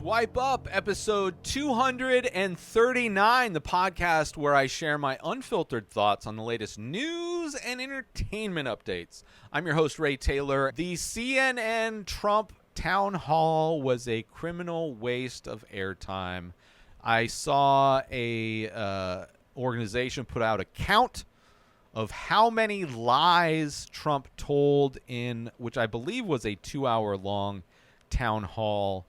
Swipe Up, episode 239, the podcast where I share my unfiltered thoughts on the latest news and entertainment updates. I'm your host, Ray Taylor. The CNN Trump town hall was a criminal waste of airtime. I saw a organization put out a count of how many lies Trump told in, which I believe was a 2-hour-long town hall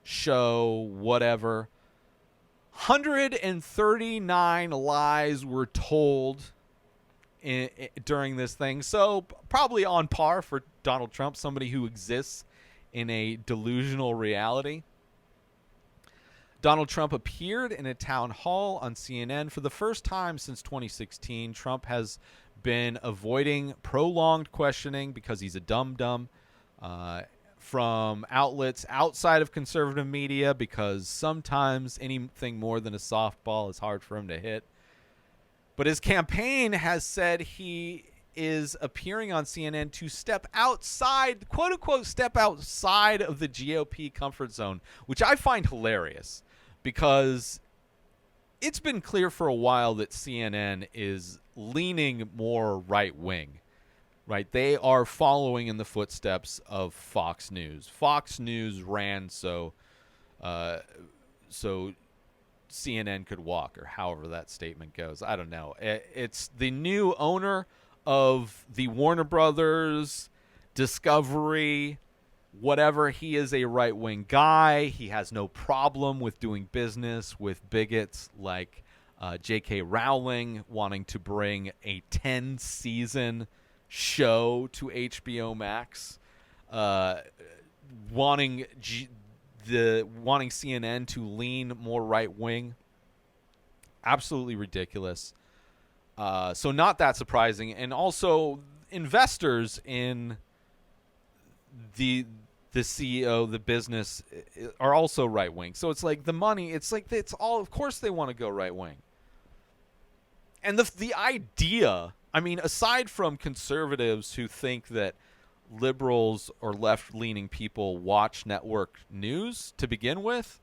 show, whatever. 139 lies were told during this thing. So probably on par for Donald Trump, somebody who exists in a delusional reality. Donald Trump appeared in a town hall on CNN for the first time since 2016. Trump has been avoiding prolonged questioning because he's a dum-dum. From outlets outside of conservative media, because sometimes anything more than a softball is hard for him to hit. But his campaign has said he is appearing on CNN to step outside, quote-unquote, step outside of the GOP comfort zone, which I find hilarious because it's been clear for a while that CNN is leaning more right-wing. Right, they are following in the footsteps of Fox News. Fox News ran so CNN could walk, or however that statement goes. I don't know. It's the new owner of the Warner Brothers, Discovery, whatever. He is a right-wing guy. He has no problem with doing business with bigots like J.K. Rowling wanting to bring a 10-season show to HBO Max, wanting CNN to lean more right wing. Absolutely ridiculous. So not that surprising, and also investors in the CEO, the business, are also right wing. So it's like the money. It's like it's all. Of course, they want to go right wing. And the idea. I mean, aside from conservatives who think that liberals or left-leaning people watch network news to begin with,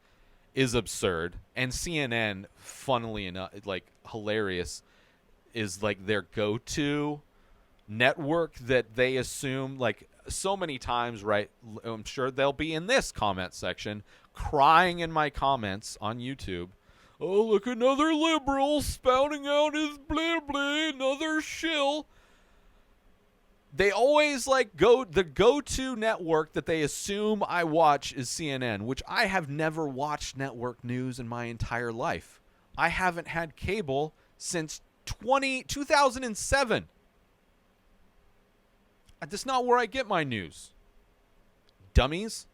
is absurd. And CNN, funnily enough, like hilarious, is like their go-to network that they assume, like so many times, right? I'm sure they'll be in this comment section, crying in my comments on YouTube. Oh, look, another liberal spouting out his blah blah, another shill. They always the go-to network that they assume I watch is CNN, which I have never watched network news in my entire life. I haven't had cable since 2007. That's not where I get my news. Dummies.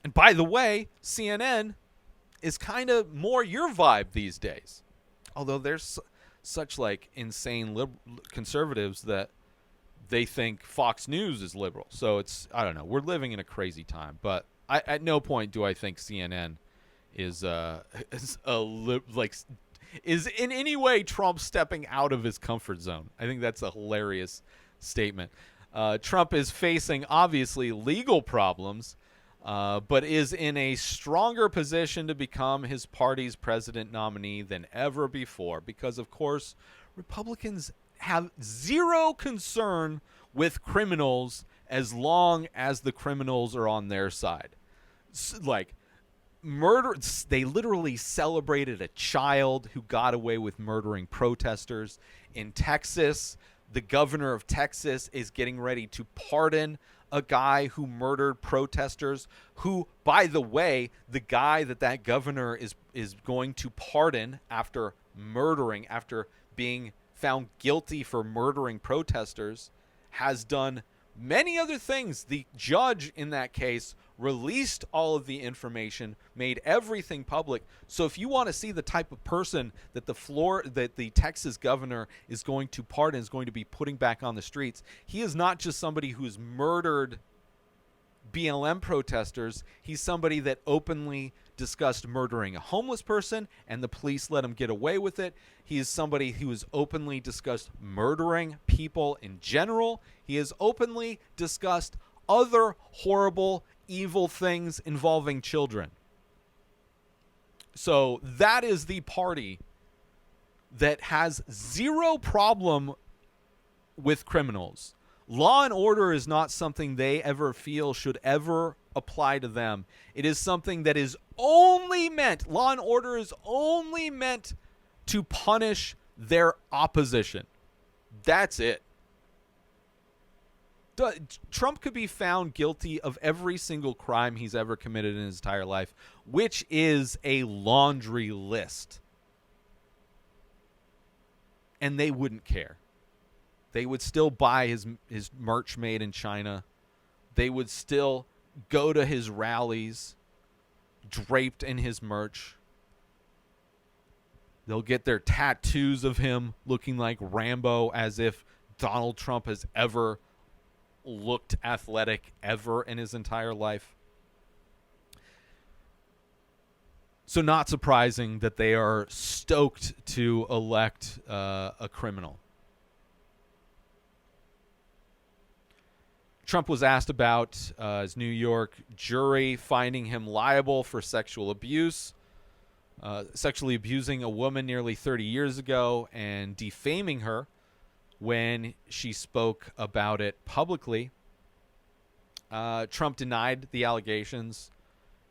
And by the way, CNN is kind of more your vibe these days. Although there's such like insane conservatives that they think Fox News is liberal. So it's, I don't know, we're living in a crazy time. But at no point do I think CNN is in any way Trump stepping out of his comfort zone. I think that's a hilarious statement. Trump is facing obviously legal problems, but is in a stronger position to become his party's president nominee than ever before because, of course, Republicans have zero concern with criminals as long as the criminals are on their side. Like, murder, they literally celebrated a child who got away with murdering protesters. In Texas, the governor of Texas is getting ready to pardon a guy who murdered protesters, who, by the way, the guy that governor is going to pardon after being found guilty for murdering protesters, has done many other things. The judge in that case released all of the information, made everything public. So if you want to see the type of person that the Texas governor is going to pardon, is going to be putting back on the streets, he is not just somebody who's murdered BLM protesters. He's somebody that openly discussed murdering a homeless person and the police let him get away with it. He is somebody who has openly discussed murdering people in general. He has openly discussed other horrible evil things involving children. So that is the party that has zero problem with criminals. Law and order is not something they ever feel should ever apply to them. It is something that is only meant, law and order is only meant to punish their opposition. That's it. Trump could be found guilty of every single crime he's ever committed in his entire life, which is a laundry list. And they wouldn't care. They would still buy his merch made in China. They would still go to his rallies draped in his merch. They'll get their tattoos of him looking like Rambo, as if Donald Trump has ever looked athletic ever in his entire life. So not surprising that they are stoked to elect a criminal. Trump was asked about his New York jury finding him liable for sexual abuse, sexually abusing a woman nearly 30 years ago and defaming her when she spoke about it publicly. Trump denied the allegations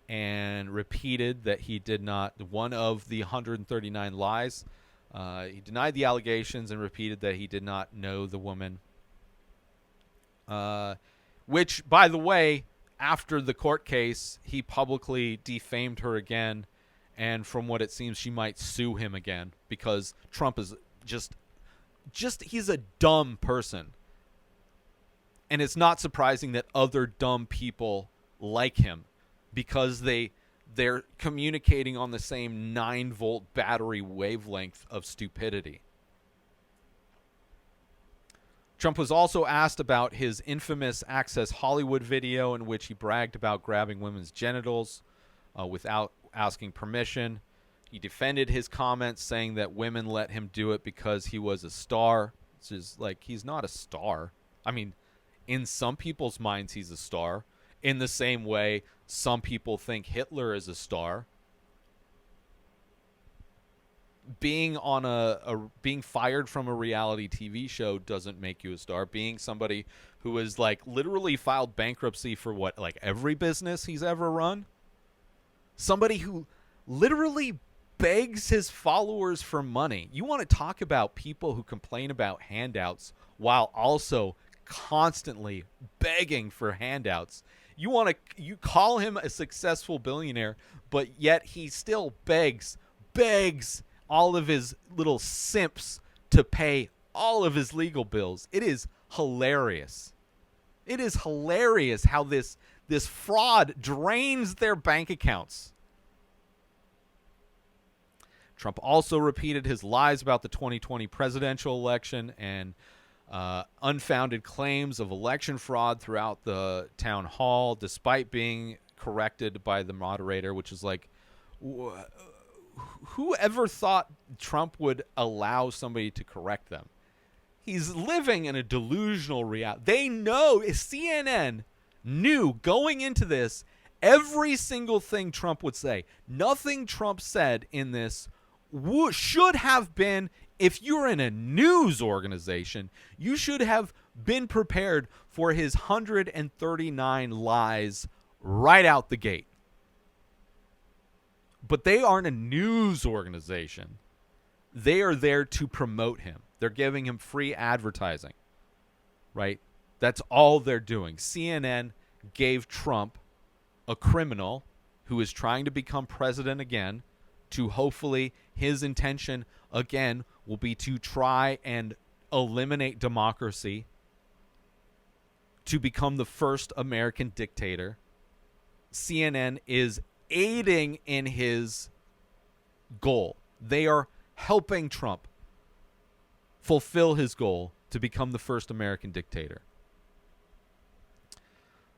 and repeated that he did not, one of the 139 lies, he denied the allegations and repeated that he did not know the woman. Which, by the way, after the court case, he publicly defamed her again. And from what it seems, she might sue him again because Trump is just he's a dumb person. And it's not surprising that other dumb people like him because they're communicating on the same 9-volt battery wavelength of stupidity. Trump was also asked about his infamous Access Hollywood video in which he bragged about grabbing women's genitals without asking permission. He defended his comments, saying that women let him do it because he was a star. It's just like, he's not a star. I mean, in some people's minds, he's a star. In the same way, some people think Hitler is a star. Being on being fired from a reality TV show doesn't make you a star. Being somebody who has like literally filed bankruptcy for what, like every business he's ever run. Somebody who literally begs his followers for money. You want to talk about people who complain about handouts while also constantly begging for handouts. You call him a successful billionaire, but yet he still begs all of his little simps to pay all of his legal bills. It is hilarious. It is hilarious how this fraud drains their bank accounts. Trump also repeated his lies about the 2020 presidential election and unfounded claims of election fraud throughout the town hall, despite being corrected by the moderator, which is like, who ever thought Trump would allow somebody to correct them? He's living in a delusional reality. They know, CNN knew going into this every single thing Trump would say. Nothing Trump said in this should have been, if you're in a news organization, you should have been prepared for his 139 lies right out the gate. But they aren't a news organization. They are there to promote him. They're giving him free advertising, right? That's all they're doing. CNN gave Trump, a criminal who is trying to become president again, to hopefully his intention again will be to try and eliminate democracy, to become the first American dictator. CNN is aiding in his goal. They are helping Trump fulfill his goal to become the first American dictator.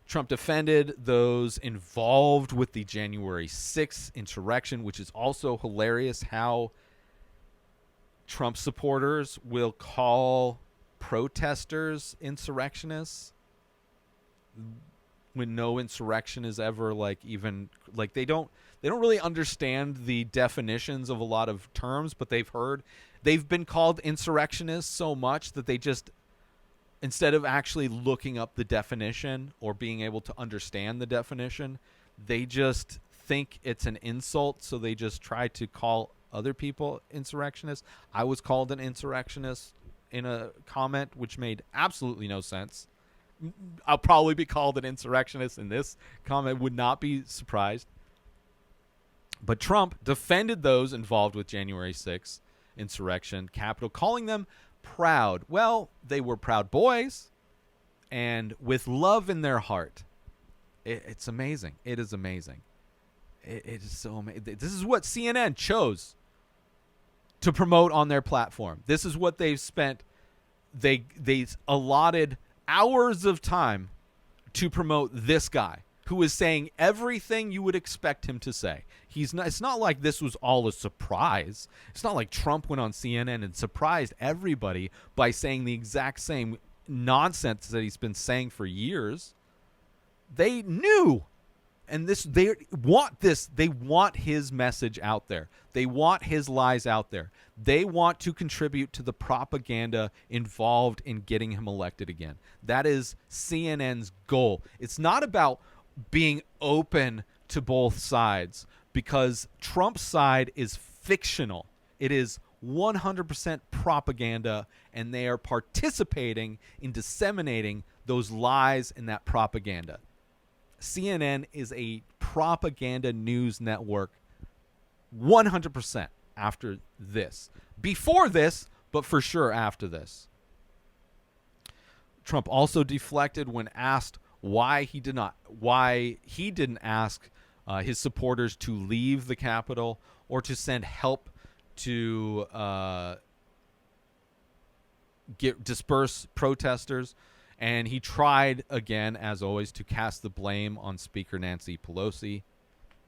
Trump defended those involved with the January 6th insurrection, which is also hilarious how Trump supporters will call protesters insurrectionists. when no insurrection is ever like even like they don't really understand the definitions of a lot of terms, but they've been called insurrectionists so much that they just, instead of actually looking up the definition or being able to understand the definition, they just think it's an insult, so they just try to call other people insurrectionists. I was called an insurrectionist in a comment which made absolutely no sense. I'll probably be called an insurrectionist in this comment, would not be surprised. But Trump defended those involved with January 6th insurrection, Capitol, calling them proud. Well, they were proud boys and with love in their heart. It's amazing. It is amazing. It is so amazing. This is what CNN chose to promote on their platform. This is what they've spent. They allotted hours of time to promote this guy who is saying everything you would expect him to say. It's not like this was all a surprise. It's not like Trump went on CNN and surprised everybody by saying the exact same nonsense that he's been saying for years. They knew. And they want his message out there. They want his lies out there. They want to contribute to the propaganda involved in getting him elected again. That is CNN's goal. It's not about being open to both sides, because Trump's side is fictional. It is 100% propaganda, and they are participating in disseminating those lies and that propaganda. CNN is a propaganda news network 100% after this. Before this, but for sure after this. Trump also deflected when asked why he didn't ask his supporters to leave the Capitol or to send help to disperse protesters. And he tried, again, as always, to cast the blame on Speaker Nancy Pelosi,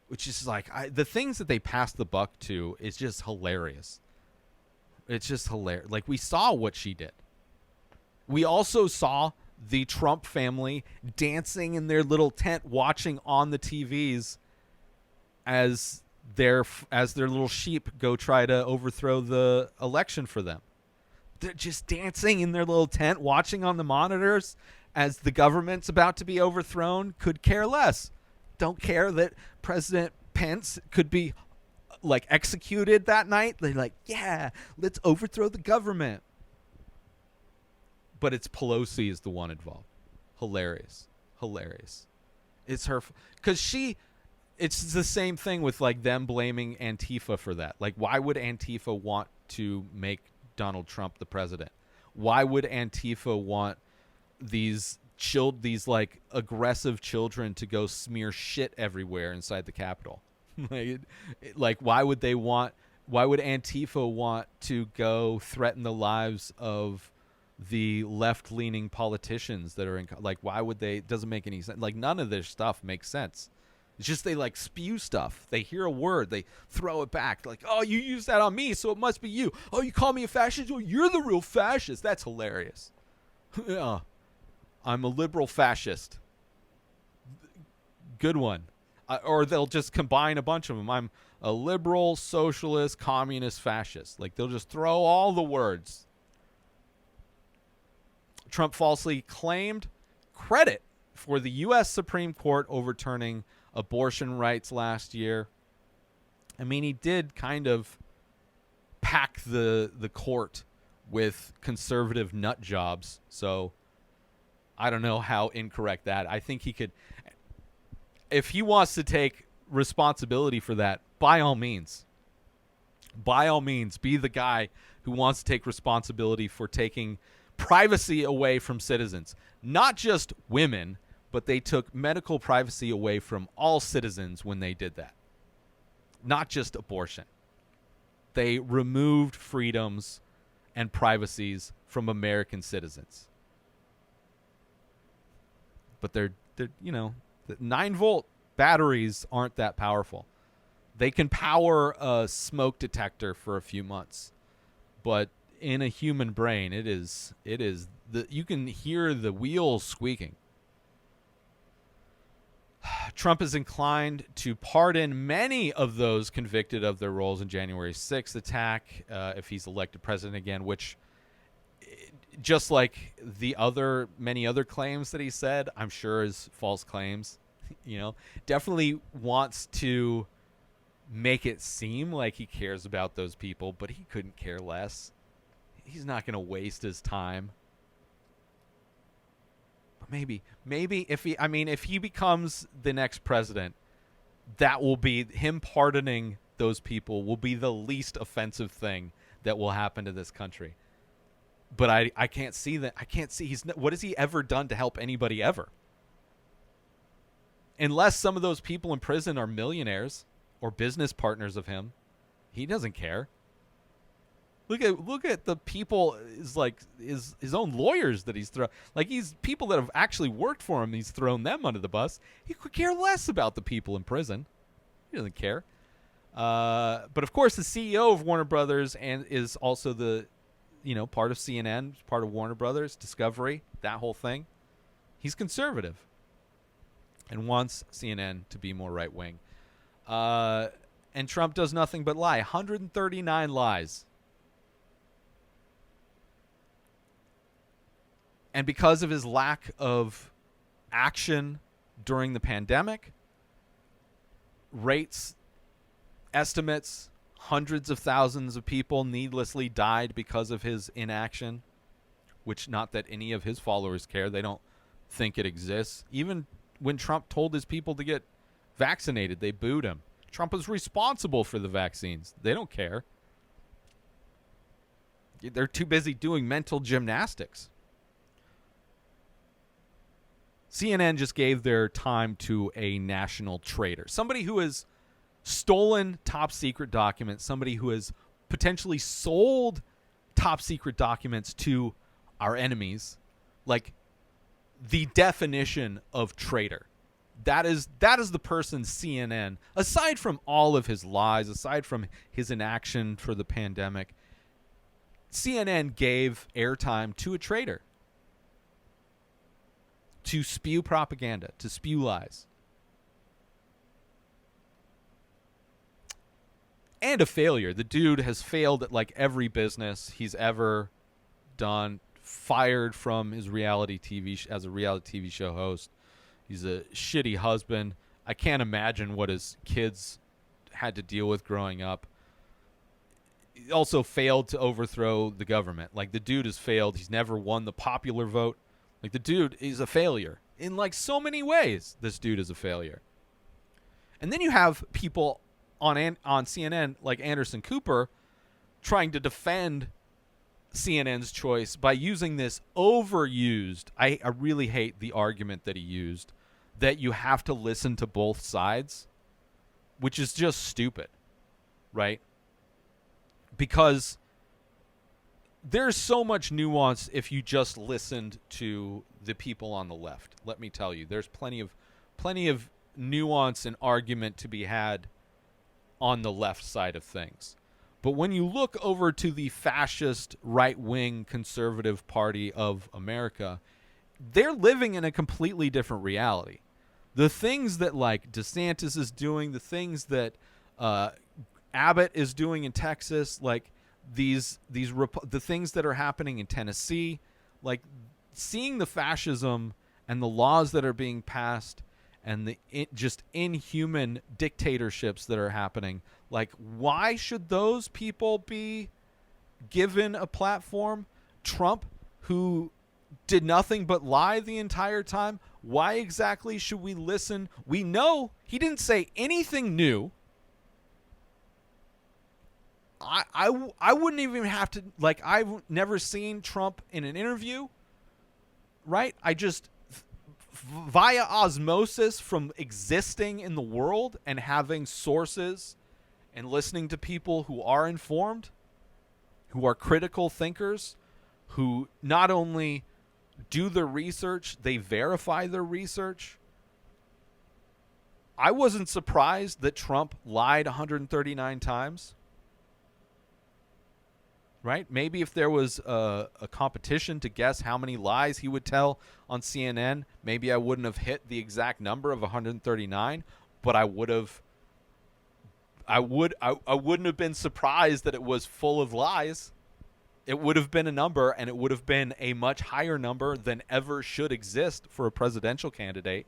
which is like, the things that they pass the buck to is just hilarious. It's just hilarious. Like, we saw what she did. We also saw the Trump family dancing in their little tent, watching on the TVs as their little sheep go try to overthrow the election for them. They're just dancing in their little tent, watching on the monitors as the government's about to be overthrown. Could care less. Don't care that President Pence could be like executed that night. They're like, yeah, let's overthrow the government. But it's Pelosi is the one involved. Hilarious. It's her, because it's the same thing with like them blaming Antifa for that. Like, why would Antifa want to make Donald Trump the president? Why would Antifa want these like aggressive children to go smear shit everywhere inside the Capitol? like why would Antifa want to go threaten the lives of the left-leaning politicians that are in, like, why would they? It doesn't make any sense. Like, none of this stuff makes sense. It's just they like spew stuff. They hear a word, they throw it back. Like, oh, you use that on me, so it must be you. Oh, you call me a fascist? Well, you're the real fascist. That's hilarious. Yeah, I'm a liberal fascist. Good one. Or they'll just combine a bunch of them. I'm a liberal, socialist, communist, fascist. Like, they'll just throw all the words. Trump falsely claimed credit for the U.S. Supreme Court overturning abortion rights last year. I mean, he did kind of pack the court with conservative nut jobs. So I don't know how incorrect that. I think he could, if he wants to take responsibility for that, by all means, be the guy who wants to take responsibility for taking privacy away from citizens. Not just women, but they took medical privacy away from all citizens when they did that. Not just abortion. They removed freedoms and privacies from American citizens. But they're the 9-volt batteries aren't that powerful. They can power a smoke detector for a few months, but in a human brain, it is you can hear the wheels squeaking. Trump is inclined to pardon many of those convicted of their roles in January 6th attack if he's elected president again, which, just like the many other claims that he said, I'm sure is false claims. Definitely wants to make it seem like he cares about those people, but he couldn't care less. He's not going to waste his time. But maybe if he becomes the next president, that will be him pardoning those people will be the least offensive thing that will happen to this country. But I can't see that. I can't see what has he ever done to help anybody ever? Unless some of those people in prison are millionaires or business partners of him, he doesn't care. Look at the people his own lawyers that he's thrown. He's people that have actually worked for him. He's thrown them under the bus. He could care less about the people in prison. He doesn't care. But of course, the CEO of Warner Brothers and is also the part of CNN, part of Warner Brothers, Discovery, that whole thing. He's conservative and wants CNN to be more right wing. And Trump does nothing but lie. 139 lies. And because of his lack of action during the pandemic, estimates hundreds of thousands of people needlessly died because of his inaction, which not that any of his followers care. They don't think it exists. Even when Trump told his people to get vaccinated, they booed him. Trump is responsible for the vaccines. They don't care. They're too busy doing mental gymnastics. CNN just gave their time to a national traitor, somebody who has stolen top secret documents, somebody who has potentially sold top secret documents to our enemies. The definition of traitor. That is the person CNN, aside from all of his lies, aside from his inaction for the pandemic, CNN gave airtime to a traitor. To spew propaganda, to spew lies. And a failure. The dude has failed at every business he's ever done. Fired from his reality TV as a reality TV show host. He's a shitty husband. I can't imagine what his kids had to deal with growing up. He also failed to overthrow the government. The dude has failed. He's never won the popular vote. The dude is a failure. In so many ways, this dude is a failure. And then you have people on CNN like Anderson Cooper trying to defend CNN's choice by using this overused, I really hate the argument that he used, that you have to listen to both sides, which is just stupid, right? Because there's so much nuance if you just listened to the people on the left. Let me tell you, there's plenty of nuance and argument to be had on the left side of things. But when you look over to the fascist right-wing conservative party of America, they're living in a completely different reality. The things that DeSantis is doing, the things that Abbott is doing in Texas, the things that are happening in Tennessee, seeing the fascism and the laws that are being passed and the just inhuman dictatorships that are happening, why should those people be given a platform? Trump, who did nothing but lie the entire time, why exactly should we listen? We know he didn't say anything new. I wouldn't even have to, I've never seen Trump in an interview, right? I just, via osmosis from existing in the world and having sources and listening to people who are informed, who are critical thinkers, who not only do their research, they verify their research. I wasn't surprised that Trump lied 139 times. right? Maybe if there was a competition to guess how many lies he would tell on CNN, maybe I wouldn't have hit the exact number of 139, but I wouldn't have been surprised that it was full of lies. It would have been a number, and it would have been a much higher number than ever should exist for a presidential candidate.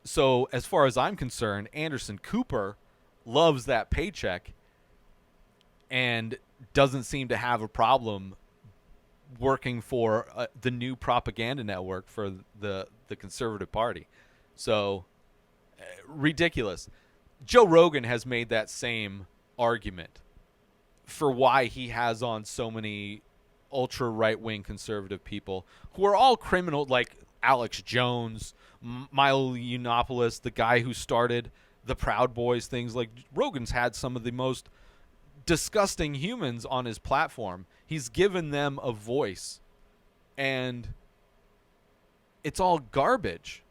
So as far as I'm concerned, Anderson Cooper loves that paycheck and doesn't seem to have a problem working for the new propaganda network for the conservative party. So ridiculous. Joe Rogan has made that same argument for why he has on so many ultra right-wing conservative people who are all criminal, like Alex Jones, Milo Yiannopoulos, the guy who started the Proud Boys things. Like, Rogan's had some of the most disgusting humans on his platform. He's given them a voice, and it's all garbage.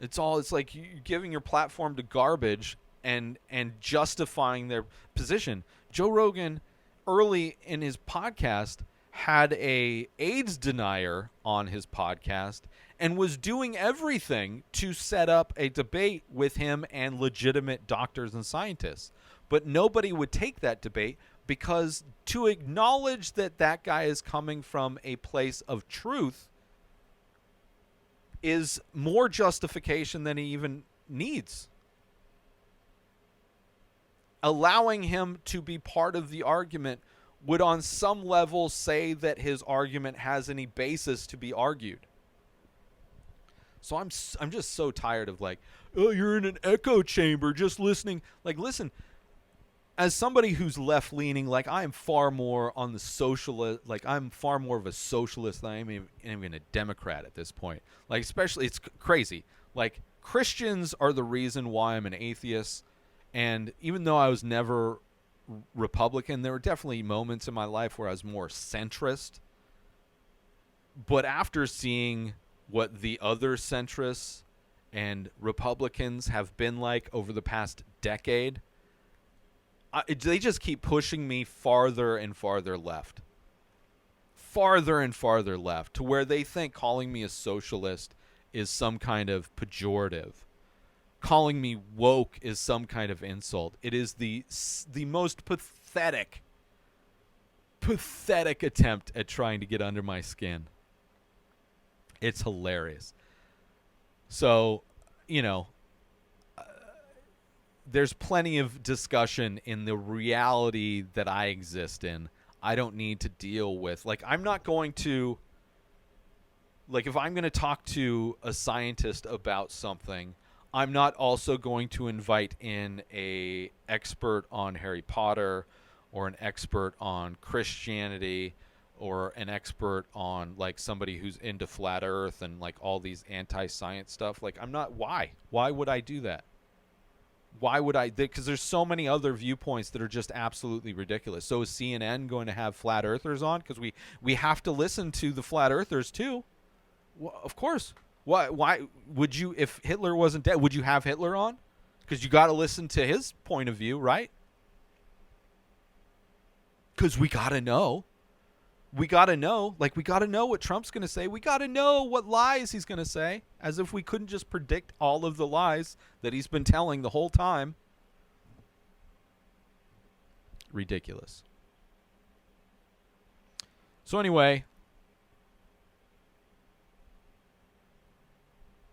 It's like you're giving your platform to garbage and justifying their position. Joe Rogan, early in his podcast, had a AIDS denier on his podcast and was doing everything to set up a debate with him and legitimate doctors and scientists. But nobody would take that debate because to acknowledge that that guy is coming from a place of truth is more justification than he even needs. Allowing him to be part of the argument would on some level say that his argument has any basis to be argued. So I'm just so tired of like, oh, you're in an echo chamber just listening. Like, listen, as somebody who's left-leaning, like, I am far more on the socialist, like, I'm far more of a socialist than I am even a Democrat at this point. Like, especially, it's crazy. Like, Christians are the reason why I'm an atheist. And even though I was never Republican, there were definitely moments in my life where I was more centrist. But after seeing what the other centrists and Republicans have been like over the past decade, they just keep pushing me farther and farther left. Farther and farther left, to where they think calling me a socialist is some kind of pejorative. Calling me woke is some kind of insult. It is the most pathetic attempt at trying to get under my skin. It's hilarious. So, there's plenty of discussion in the reality that I exist in. I don't need to deal with, like, I'm not going to, like, if I'm going to talk to a scientist about something, I'm not also going to invite in a expert on Harry Potter or an expert on Christianity or an expert on, like, somebody who's into flat earth and, like, all these anti-science stuff. Like, I'm not. Why would I do that? Why would I? Because there's so many other viewpoints that are just absolutely ridiculous. So is CNN going to have flat earthers on? Because we have to listen to the flat earthers too. Well, of course. Why would you, if Hitler wasn't dead, would you have Hitler on? Because you got to listen to his point of view, right? Because we got to know. We got to know. Like, we got to know what Trump's going to say. We got to know what lies he's going to say. As if we couldn't just predict all of the lies that he's been telling the whole time. Ridiculous. So anyway,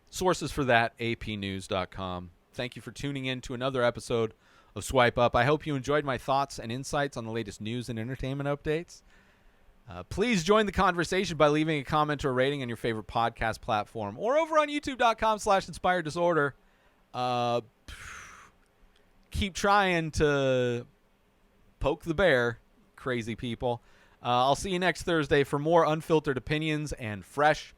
sources for that, apnews.com. Thank you for tuning in to another episode of Swipe Up. I hope you enjoyed my thoughts and insights on the latest news and entertainment updates. Please join the conversation by leaving a comment or a rating on your favorite podcast platform or over on youtube.com/inspireddisorder. Keep trying to poke the bear, crazy people. I'll see you next Thursday for more unfiltered opinions and fresh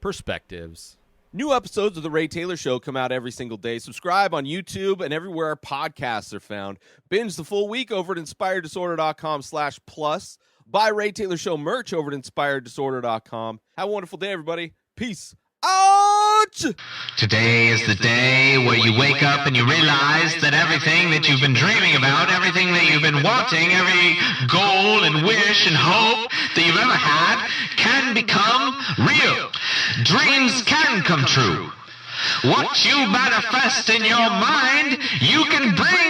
perspectives. New episodes of The Ray Taylor Show come out every single day. Subscribe on YouTube and everywhere our podcasts are found. Binge the full week over at inspireddisorder.com/plus. Buy Ray Taylor Show merch over at inspireddisorder.com. Have a wonderful day, everybody. Peace out. What? Today is the day where you wake up and you realize that everything that you've been dreaming about, everything that you've been wanting, every goal and wish and hope that you've ever had can become real. Dreams can come true. What you manifest in your mind, you can bring